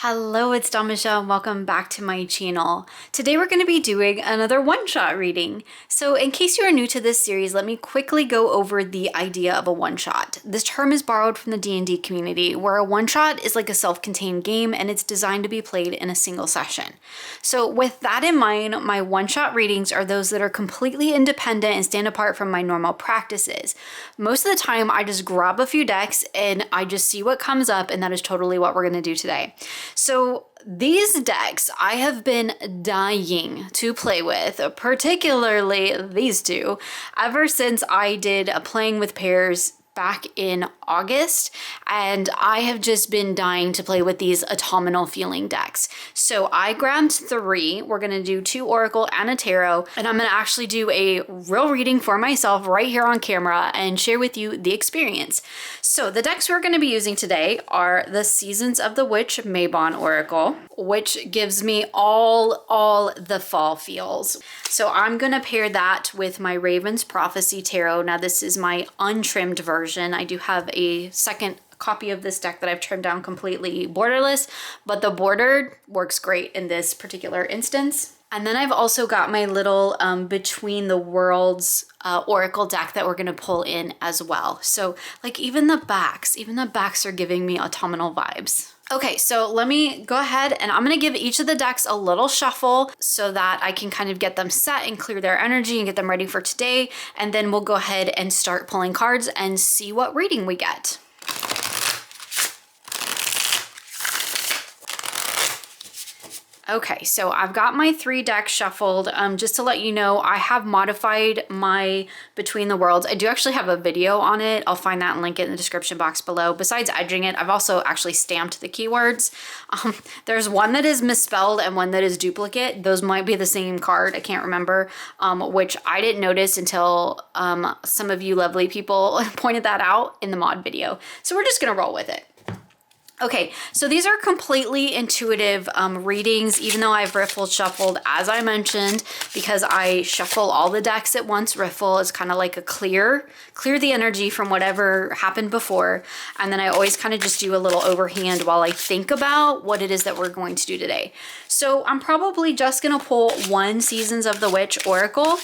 Hello, it's Dawn Michelle and welcome back to my channel. Today we're going to be doing another one-shot reading. So in case you are new to this series, let me quickly go over the idea of a one-shot. This term is borrowed from the D&D community, where a one-shot is like a self-contained game and it's designed to be played in a single session. So with that in mind, my one-shot readings are those that are completely independent and stand apart from my normal practices. Most of the time I just grab a few decks and I just see what comes up, and that is totally what we're going to do today. So these decks I have been dying to play with, particularly these two, ever since I did a playing with pairs back in August, and I have just been dying to play with these autumnal feeling decks. So I grabbed three. We're going to do two Oracle and a Tarot, and I'm going to actually do a real reading for myself right here on camera and share with you the experience. So the decks we're going to be using today are the Seasons of the Witch Mabon Oracle, which gives me all the fall feels. So I'm going to pair that with my Raven's Prophecy Tarot. Now this is my untrimmed version. I do have a second copy of this deck that I've trimmed down completely borderless, but the bordered works great in this particular instance. And then I've also got my little Between the Worlds Oracle deck that we're going to pull in as well. So like even the backs are giving me autumnal vibes. Okay, so let me go ahead and I'm going to give each of the decks a little shuffle so that I can kind of get them set and clear their energy and get them ready for today. And then we'll go ahead and start pulling cards and see what reading we get. Okay, so I've got my three decks shuffled. Just to let you know, I have modified my Between the Worlds. I do actually have a video on it. I'll find that and link it in the description box below. Besides edging it, I've also actually stamped the keywords. There's one that is misspelled and one that is duplicate. Those might be the same card. I can't remember, which I didn't notice until some of you lovely people pointed that out in the mod video. So we're just gonna roll with it. Okay, so these are completely intuitive readings, even though I've riffled shuffled, as I mentioned, because I shuffle all the decks at once. Riffle is kind of like a clear the energy from whatever happened before. And then I always kind of just do a little overhand while I think about what it is that we're going to do today. So I'm probably just gonna pull one Seasons of the Witch Oracle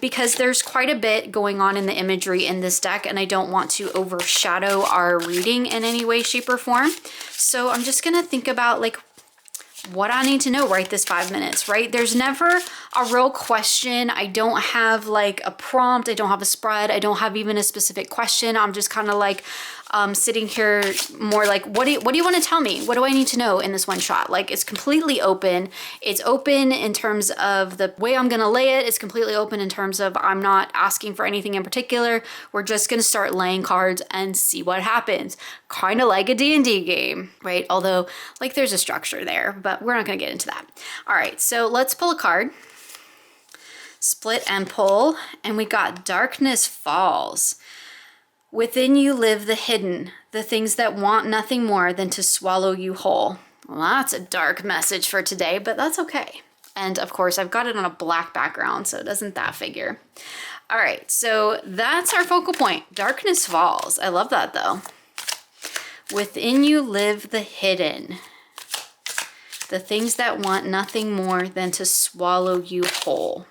because there's quite a bit going on in the imagery in this deck, and I don't want to overshadow our reading in any way, shape, or form. So I'm just gonna think about like what I need to know right this 5 minutes, right? There's never a real question. I don't have like a prompt. I don't have a spread. I don't have even a specific question. I'm just kind of like sitting here more like, what do you want to tell me? What do I need to know in this one shot? Like it's completely open. It's open in terms of the way I'm going to lay it. It's completely open in terms of I'm not asking for anything in particular. We're just going to start laying cards and see what happens. Kind of like a D&D game, right? Although like there's a structure there, but we're not going to get into that. All right, so let's pull a card. Split and pull, and we got Darkness Falls. Within you live the hidden, the things that want nothing more than to swallow you whole. Well, that's a dark message for today, but that's okay. And of course, I've got it on a black background, so doesn't that figure? All right, so that's our focal point, Darkness Falls. I love that though. Within you live the hidden, the things that want nothing more than to swallow you whole.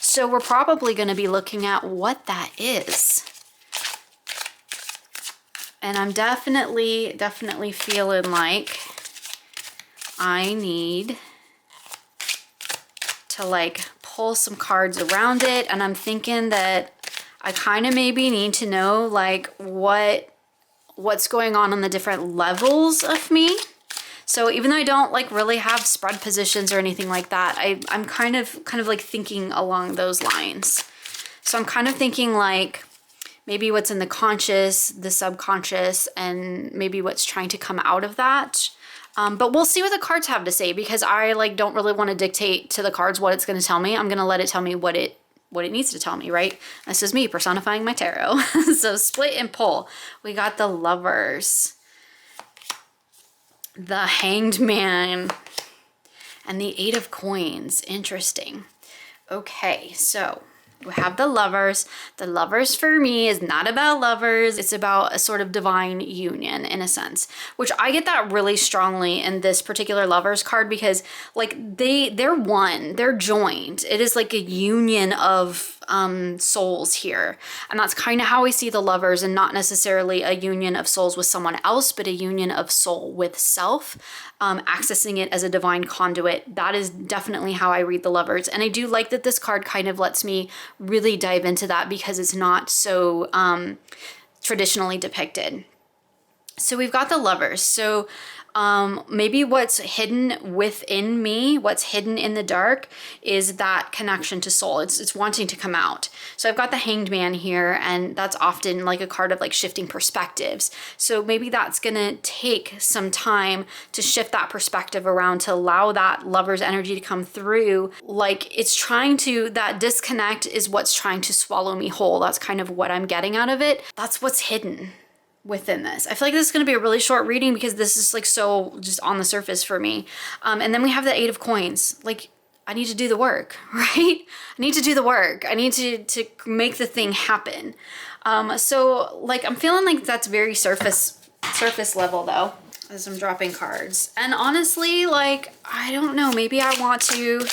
So we're probably going to be looking at what that is. And I'm definitely feeling like I need to like pull some cards around it. And I'm thinking that I kind of maybe need to know like what's going on the different levels of me. So even though I don't like really have spread positions or anything like that, I'm kind of like thinking along those lines. So I'm kind of thinking like maybe what's in the conscious, the subconscious, and maybe what's trying to come out of that. But we'll see what the cards have to say, because I like don't really want to dictate to the cards what it's going to tell me. I'm going to let it tell me what it needs to tell me, right? This is me personifying my tarot. So split and pull. We got the Lovers, the Hanged Man, and the Eight of Coins. Interesting. Okay, so We have the Lovers. The Lovers for me is not about lovers. It's about a sort of divine union in a sense, which I get that really strongly in this particular Lovers card because like they're one, they're joined. It is like a union of souls here. And that's kind of how we see the Lovers, and not necessarily a union of souls with someone else, but a union of soul with self, accessing it as a divine conduit. That is definitely how I read the Lovers. And I do like that this card kind of lets me really dive into that because it's not so traditionally depicted. So we've got the Lovers. So maybe what's hidden within me, what's hidden in the dark, is that connection to soul. It's wanting to come out. So I've got the Hanged Man here, and that's often like a card of like shifting perspectives. So maybe that's gonna take some time to shift that perspective around to allow that Lover's energy to come through. Like it's trying to, that disconnect is what's trying to swallow me whole. That's kind of what I'm getting out of it. That's what's hidden within this. I feel like this is going to be a really short reading because this is like so just on the surface for me. And then we have the Eight of Coins. Like I need to do the work, right? I need to do the work. I need to make the thing happen. So like I'm feeling like that's very surface level though, as I'm dropping cards. And honestly, like, I don't know, maybe I want to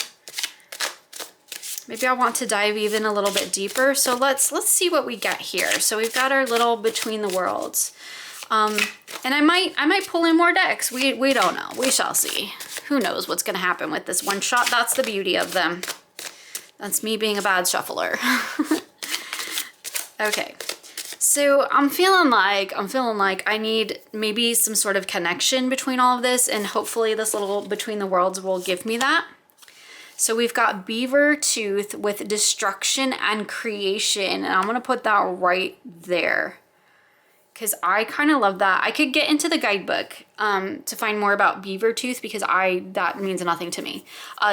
dive even a little bit deeper. So let's see what we get here. So we've got our little Between the Worlds. And I might pull in more decks. We don't know. We shall see. Who knows what's going to happen with this one shot. That's the beauty of them. That's me being a bad shuffler. Okay. So I'm feeling like I need maybe some sort of connection between all of this, and hopefully this little Between the Worlds will give me that. So we've got Beaver Tooth with Destruction and Creation, and I'm going to put that right there because I kind of love that. I could get into the guidebook to find more about Beaver Tooth because that means nothing to me.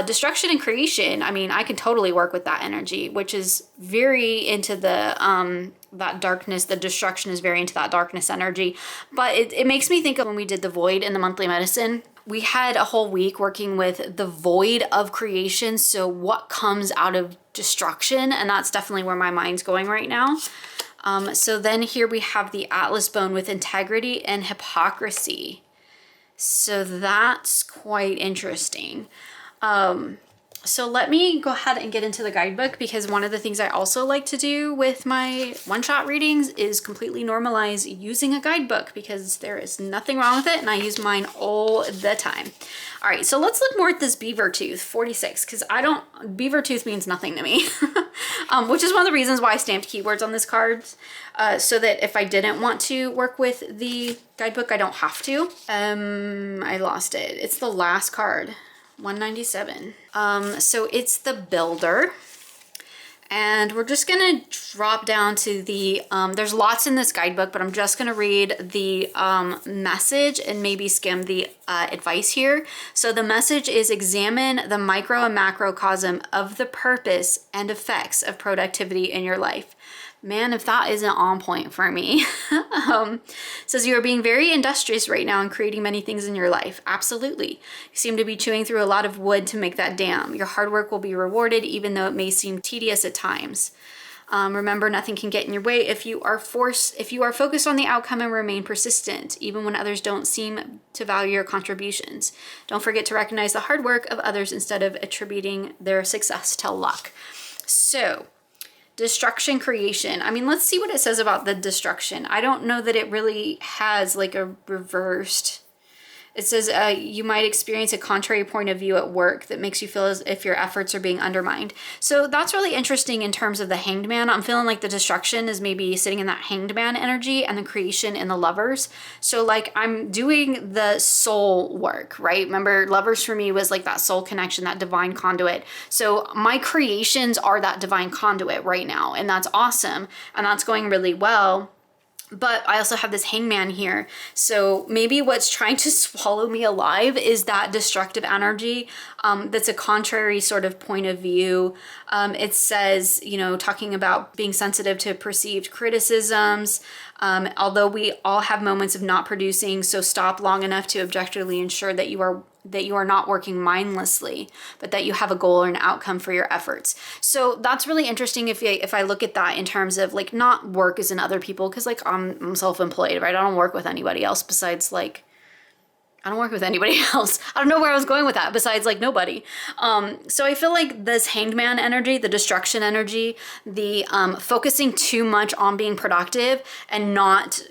Destruction and Creation, I mean, I can totally work with that energy, which is very into the that darkness. The destruction is very into that darkness energy, but it makes me think of when we did the Void in the monthly medicine. We had a whole week working with the void of creation. So what comes out of destruction? And that's definitely where my mind's going right now. So then here we have the Atlas Bone with Integrity and Hypocrisy. So that's quite interesting. So let me go ahead and get into the guidebook, because one of the things I also like to do with my one-shot readings is completely normalize using a guidebook, because there is nothing wrong with it and I use mine all the time. All right, so let's look more at this Beaver Tooth 46, because Beaver Tooth means nothing to me, which is one of the reasons why I stamped keywords on this card, so that if I didn't want to work with the guidebook, I don't have to. I lost it. It's the last card. 197. So it's the Builder, and we're just gonna drop down to the there's lots in this guidebook, but I'm just gonna read the message and maybe skim the advice here. So the message is: examine the micro and macrocosm of the purpose and effects of productivity in your life. Man, if that isn't on point for me. Says you are being very industrious right now and creating many things in your life. Absolutely. You seem to be chewing through a lot of wood to make that dam. Your hard work will be rewarded, even though it may seem tedious at times. Remember, nothing can get in your way if you are focused on the outcome and remain persistent, even when others don't seem to value your contributions. Don't forget to recognize the hard work of others instead of attributing their success to luck. So, destruction, creation. I mean, let's see what it says about the destruction. I don't know that it really has like a reversed. It says you might experience a contrary point of view at work that makes you feel as if your efforts are being undermined. So that's really interesting in terms of the Hanged Man. I'm feeling like the destruction is maybe sitting in that Hanged Man energy, and the creation in the Lovers. So like I'm doing the soul work, right? Remember, Lovers for me was like that soul connection, that divine conduit. So my creations are that divine conduit right now, and that's awesome, and that's going really well. But I also have this Hangman here. So maybe what's trying to swallow me alive is that destructive energy that's a contrary sort of point of view. It says, you know, talking about being sensitive to perceived criticisms, although we all have moments of not producing, so stop long enough to objectively ensure that you are that you are not working mindlessly, but that you have a goal or an outcome for your efforts. So that's really interesting if I look at that in terms of like not work as in other people, because like I'm self-employed, right? I don't work with anybody else besides like, I don't work with anybody else. I don't know where I was going with that besides like nobody. So I feel like this hanged man energy, the destruction energy, the focusing too much on being productive and not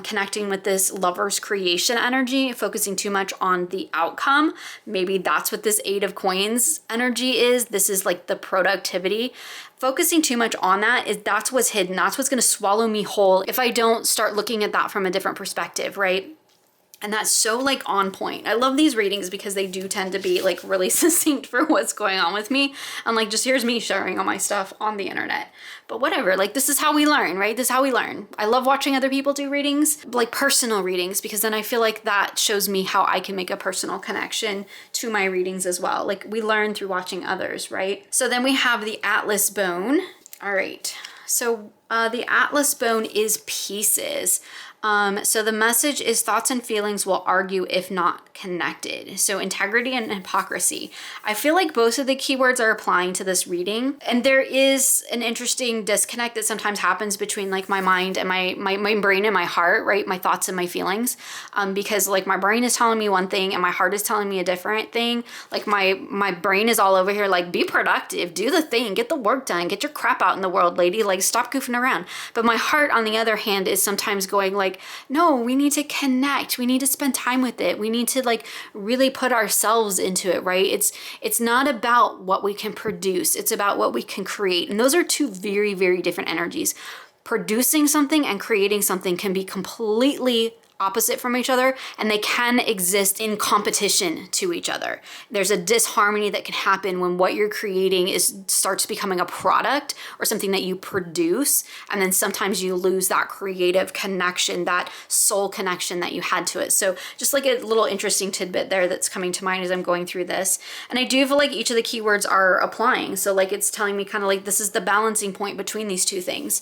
connecting with this lover's creation energy, focusing too much on the outcome. Maybe that's what this 8 of coins energy is. This is like the productivity. Focusing too much on that's what's hidden. That's what's going to swallow me whole if I don't start looking at that from a different perspective, right? And that's so like on point. I love these readings because they do tend to be like really succinct for what's going on with me. And like, just here's me sharing all my stuff on the internet. But whatever, like this is how we learn, right? This is how we learn. I love watching other people do readings, like personal readings, because then I feel like that shows me how I can make a personal connection to my readings as well. Like we learn through watching others, right? So then we have the Atlas bone. All right. So the Atlas bone is pieces. So the message is thoughts and feelings will argue if not connected. So integrity and hypocrisy. I feel like both of the keywords are applying to this reading. And there is an interesting disconnect that sometimes happens between like my mind and my brain and my heart, right? My thoughts and my feelings. Because like my brain is telling me one thing and my heart is telling me a different thing. Like my brain is all over here like, be productive, do the thing, get the work done, get your crap out in the world, lady. Like stop goofing around. But my heart on the other hand is sometimes going like, no, we need to connect. We need to spend time with it. We need to like really put ourselves into it, right? It's not about what we can produce. It's about what we can create. And those are two very, very different energies. Producing something and creating something can be completely opposite from each other, and they can exist in competition to each other. There's a disharmony that can happen when what you're creating starts becoming a product or something that you produce, and then sometimes you lose that creative connection, that soul connection that you had to it. So just like a little interesting tidbit there that's coming to mind as I'm going through this. And I do feel like each of the keywords are applying. So like it's telling me kind of like this is the balancing point between these two things.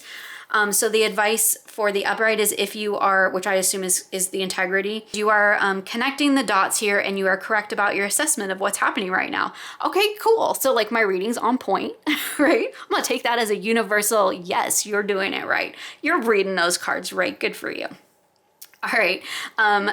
So the advice for the upright is if you are, which I assume is the integrity, you are connecting the dots here and you are correct about your assessment of what's happening right now. Okay, cool. So like my reading's on point, right? I'm gonna take that as a universal, yes, you're doing it right. You're reading those cards right. Good for you. All right,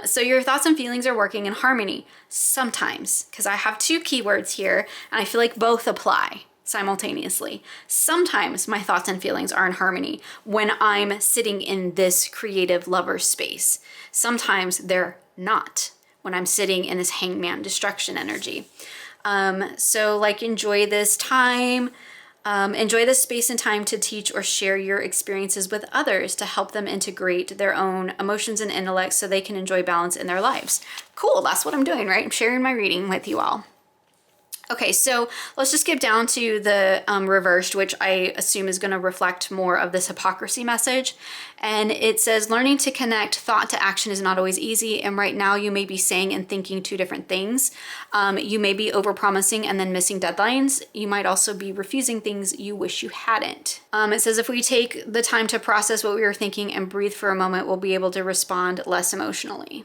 so your thoughts and feelings are working in harmony sometimes, because I have two keywords here and I feel like both apply simultaneously. Sometimes my thoughts and feelings are in harmony when I'm sitting in this creative lover space. Sometimes they're not when I'm sitting in this hangman destruction energy. So like enjoy this time, enjoy this space and time to teach or share your experiences with others to help them integrate their own emotions and intellects so they can enjoy balance in their lives. Cool, that's what I'm doing, right? I'm sharing my reading with you all. Okay, so let's just get down to the reversed, which I assume is going to reflect more of this hypocrisy message. And it says, learning to connect thought to action is not always easy. And right now you may be saying and thinking two different things. You may be overpromising and then missing deadlines. You might also be refusing things you wish you hadn't. It says, if we take the time to process what we were thinking and breathe for a moment, we'll be able to respond less emotionally.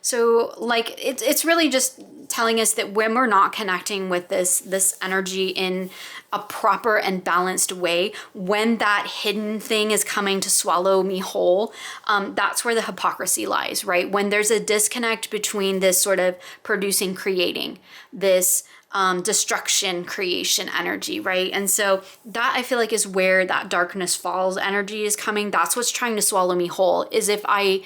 So like it's really just telling us that when we're not connecting with this energy in a proper and balanced way, when that hidden thing is coming to swallow me whole, that's where the hypocrisy lies, right? When there's a disconnect between this sort of producing, creating, this destruction, creation energy, right? And so that I feel like is where that darkness falls energy is coming. That's what's trying to swallow me whole, is if I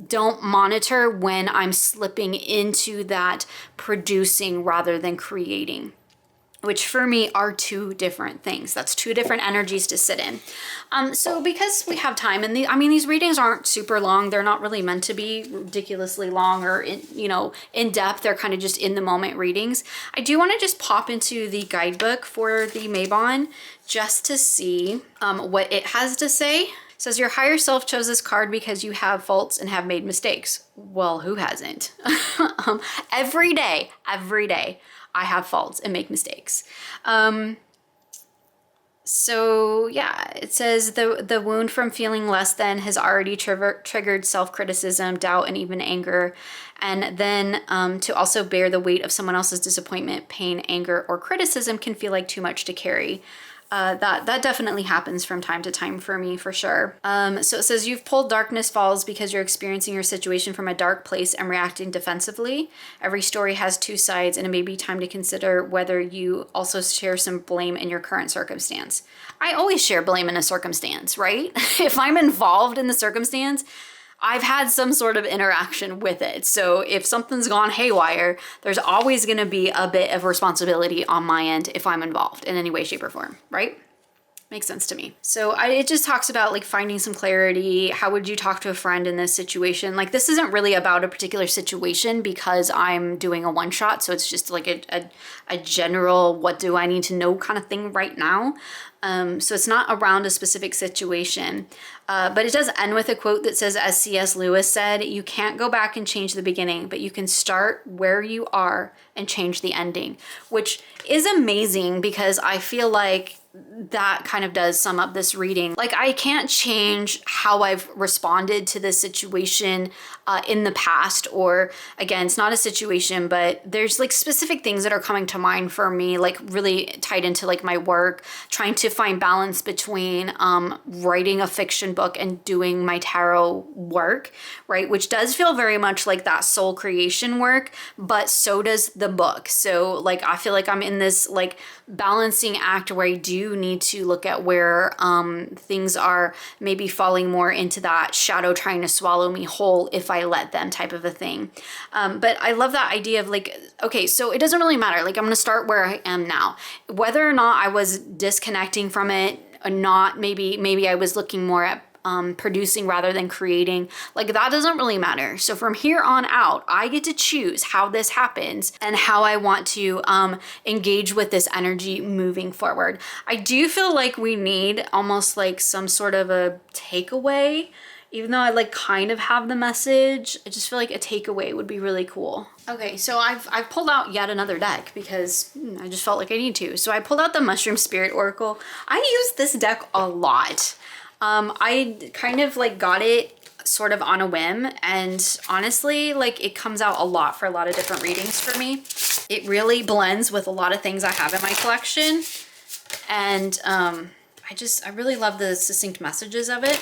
don't monitor when I'm slipping into that producing rather than creating, which for me are two different things. That's two different energies to sit in. So because we have time, and these readings aren't super long. They're not really meant to be ridiculously long or in depth. They're kind of just in the moment readings. I do want to just pop into the guidebook for the Mabon just to see what it has to say. It says your higher self chose this card because you have faults and have made mistakes. Well, who hasn't? Every day, I have faults and make mistakes. So yeah, it says the wound from feeling less than has already triggered self-criticism, doubt, and even anger. And then to also bear the weight of someone else's disappointment, pain, anger, or criticism can feel like too much to carry. That definitely happens from time to time for me, for sure. So it says you've pulled darkness falls because you're experiencing your situation from a dark place and reacting defensively. Every story has two sides, and it may be time to consider whether you also share some blame in your current circumstance. I always share blame in a circumstance, right? If I'm involved in the circumstance, I've had some sort of interaction with it. So if something's gone haywire, there's always going to be a bit of responsibility on my end if I'm involved in any way, shape, or form, right? Makes sense to me. So it just talks about like finding some clarity. How would you talk to a friend in this situation? Like this isn't really about a particular situation because I'm doing a one shot. So it's just like a general, what do I need to know kind of thing right now. So it's not around a specific situation. But it does end with a quote that says, as C.S. Lewis said, you can't go back and change the beginning, but you can start where you are and change the ending, which is amazing because I feel like that kind of does sum up this reading. Like I can't change how I've responded to this situation in the past, or again, it's not a situation, but there's like specific things that are coming to mind for me, like really tied into like my work, trying to find balance between writing a fiction book and doing my tarot work, right? Which does feel very much like that soul creation work, but so does the book. So like, I feel like I'm in this like balancing act where I do need to look at where things are maybe falling more into that shadow trying to swallow me whole if I let them type of a thing. But I love that idea of like, okay, so it doesn't really matter. Like I'm going to start where I am now, whether or not I was disconnecting from it or not. Maybe I was looking more at producing rather than creating. Like that doesn't really matter. So from here on out, I get to choose how this happens and how I want to engage with this energy moving forward. I do feel like we need almost like some sort of a takeaway. Even though I like kind of have the message, I just feel like a takeaway would be really cool. Okay, so I've pulled out yet another deck because I just felt like I need to. So I pulled out the Mushroom Spirit Oracle. I use this deck a lot. I kind of like got it sort of on a whim, and honestly, like it comes out a lot for a lot of different readings for me. It really blends with a lot of things I have in my collection, and I really love the succinct messages of it.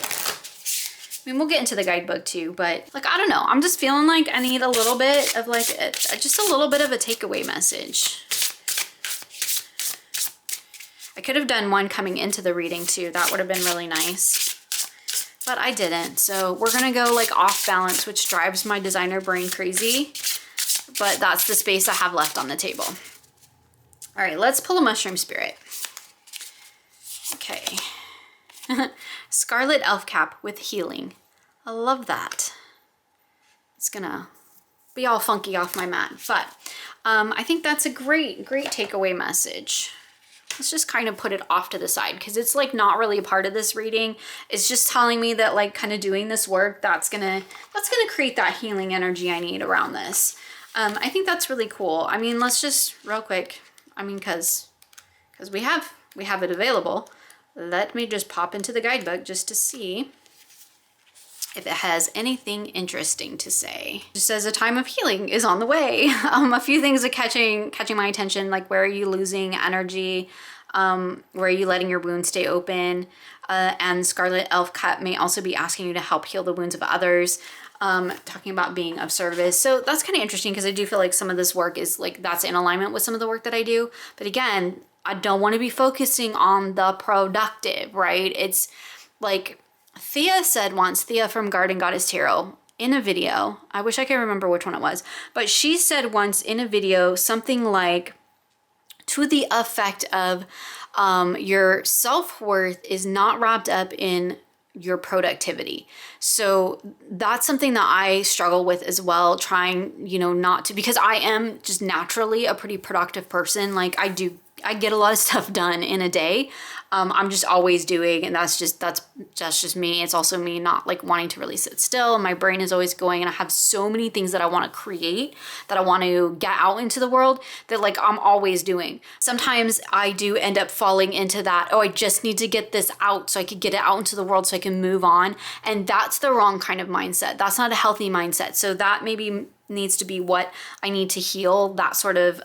I mean, we'll get into the guidebook too, but like, I don't know. I'm just feeling like I need a little bit of like, just a little bit of a takeaway message. I could have done one coming into the reading too. That would have been really nice, but I didn't. So we're going to go like off balance, which drives my designer brain crazy, but that's the space I have left on the table. All right, let's pull a Mushroom Spirit. Okay. Scarlet Elf Cap with healing. I love that. It's gonna be all funky off my mat, but I think that's a great takeaway message. Let's just kind of put it off to the side because it's like not really a part of this reading. It's just telling me that like kind of doing this work, that's gonna create that healing energy I need around this. I think that's really cool. I mean, let's just real quick. I mean, because we have it available. Let me just pop into the guidebook just to see if it has anything interesting to say. It just says a time of healing is on the way. A few things are catching my attention, like where are you losing energy? Where are you letting your wounds stay open? And Scarlet Elf Cut may also be asking you to help heal the wounds of others. Talking about being of service. So that's kind of interesting because I do feel like some of this work is like, that's in alignment with some of the work that I do. But again, I don't want to be focusing on the productive, right? It's like Thea said once, Thea from Garden Goddess Tarot, in a video, I wish I could remember which one it was, but she said once in a video something like to the effect of your self-worth is not wrapped up in your productivity. So that's something that I struggle with as well, trying, not to, because I am just naturally a pretty productive person. Like I do I get a lot of stuff done in a day. I'm just always doing, and that's just me. It's also me not like wanting to really sit still. My brain is always going, and I have so many things that I want to create, that I want to get out into the world, that like I'm always doing. Sometimes I do end up falling into that, oh, I just need to get this out so I could get it out into the world so I can move on. And that's the wrong kind of mindset. That's not a healthy mindset. So that maybe needs to be what I need to heal, that sort of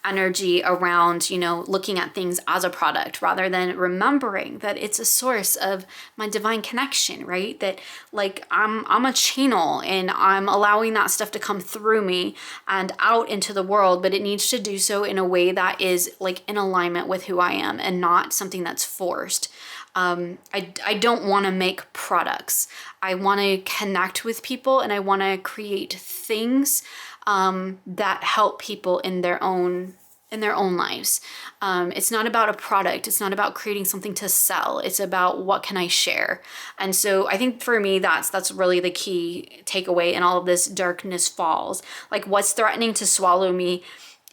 energy around, you know, looking at things as a product rather than remembering that it's a source of my divine connection, right? That like I'm a channel and I'm allowing that stuff to come through me and out into the world, but it needs to do so in a way that is like in alignment with who I am and not something that's forced. I don't want to make products. I want to connect with people, and I want to create things that help people in their own lives. It's not about a product. It's not about creating something to sell. It's about what can I share. And so I think for me, that's really the key takeaway in all of this darkness falls. Like what's threatening to swallow me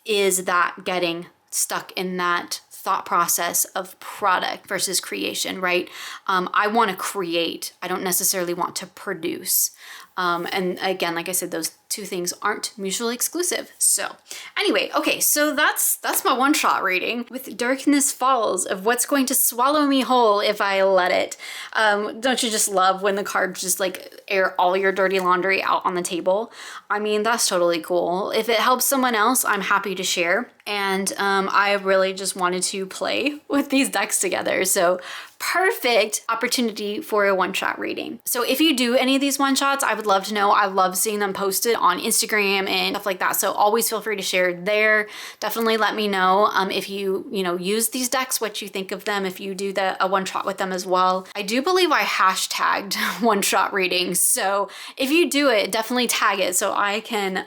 is that getting stuck in that thought process of product versus creation, right? I want to create. I don't necessarily want to produce. And again, like I said, those two things aren't mutually exclusive. So anyway, okay, so that's my one-shot reading with Darkness Falls of what's going to swallow me whole if I let it. Don't you just love when the cards just like air all your dirty laundry out on the table? I mean, that's totally cool. If it helps someone else, I'm happy to share. And I really just wanted to play with these decks together. So perfect opportunity for a one-shot reading. So if you do any of these one-shots, I would love to know. I love seeing them posted on Instagram and stuff like that. So always feel free to share there. Definitely let me know if you use these decks, what you think of them, if you do a one-shot with them as well. I do believe I hashtagged one-shot readings. So if you do it, definitely tag it so I can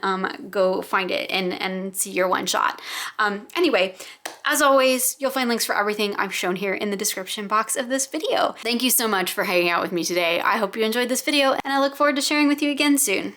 go find it and see your one-shot. Anyway, as always, you'll find links for everything I've shown here in the description box of this video. Thank you so much for hanging out with me today. I hope you enjoyed this video, and I look forward to sharing with you again soon.